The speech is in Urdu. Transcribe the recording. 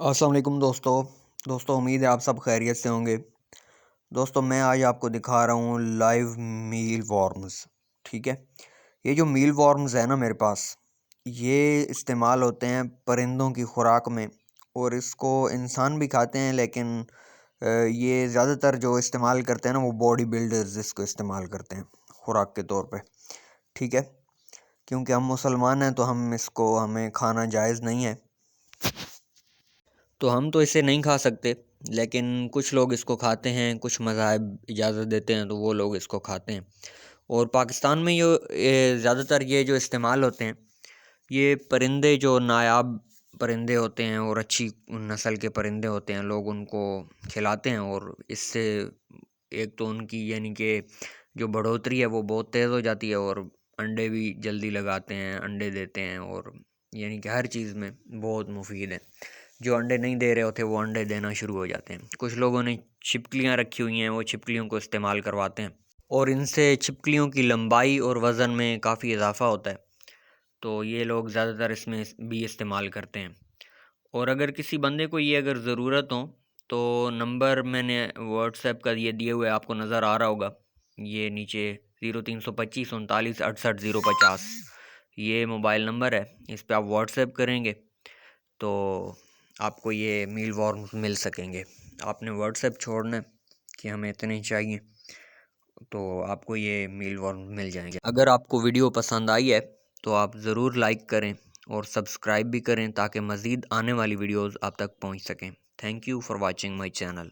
السلام علیکم دوستو امید ہے آپ سب خیریت سے ہوں گے۔ دوستو میں آج آپ کو دکھا رہا ہوں لائیو میل وارمز، ٹھیک ہے۔ یہ جو میل وارمز ہے نا میرے پاس، یہ استعمال ہوتے ہیں پرندوں کی خوراک میں، اور اس کو انسان بھی کھاتے ہیں، لیکن یہ زیادہ تر جو استعمال کرتے ہیں نا وہ باڈی بلڈرز اس کو استعمال کرتے ہیں خوراک کے طور پہ، ٹھیک ہے۔ کیونکہ ہم مسلمان ہیں تو ہمیں کھانا جائز نہیں ہے، تو ہم تو اسے نہیں کھا سکتے، لیکن کچھ لوگ اس کو کھاتے ہیں، کچھ مذاہب اجازت دیتے ہیں تو وہ لوگ اس کو کھاتے ہیں۔ اور پاکستان میں یہ زیادہ تر یہ جو استعمال ہوتے ہیں، یہ پرندے جو نایاب پرندے ہوتے ہیں اور اچھی نسل کے پرندے ہوتے ہیں، لوگ ان کو کھلاتے ہیں، اور اس سے ایک تو ان کی یعنی کہ جو بڑھوتری ہے وہ بہت تیز ہو جاتی ہے، اور انڈے بھی جلدی لگاتے ہیں، انڈے دیتے ہیں، اور یعنی کہ ہر چیز میں بہت مفید ہے۔ جو انڈے نہیں دے رہے ہوتے وہ انڈے دینا شروع ہو جاتے ہیں۔ کچھ لوگوں نے چھپکلیاں رکھی ہوئی ہیں، وہ چھپکلیوں کو استعمال کرواتے ہیں، اور ان سے چھپکلیوں کی لمبائی اور وزن میں کافی اضافہ ہوتا ہے، تو یہ لوگ زیادہ تر اس میں بھی استعمال کرتے ہیں۔ اور اگر کسی بندے کو یہ اگر ضرورت ہو تو نمبر میں نے واٹس ایپ کا یہ دیے ہوئے آپ کو نظر آ رہا ہوگا، یہ نیچے 0325 39 68 050 یہ موبائل نمبر ہے، اس پہ آپ واٹس ایپ کریں گے تو آپ کو یہ میل وارمز مل سکیں گے۔ آپ نے واٹس ایپ چھوڑنا ہے کہ ہمیں اتنے چاہیے، تو آپ کو یہ میل وارمز مل جائیں گے۔ اگر آپ کو ویڈیو پسند آئی ہے تو آپ ضرور لائک کریں اور سبسکرائب بھی کریں، تاکہ مزید آنے والی ویڈیوز آپ تک پہنچ سکیں۔ Thank you for watching my channel.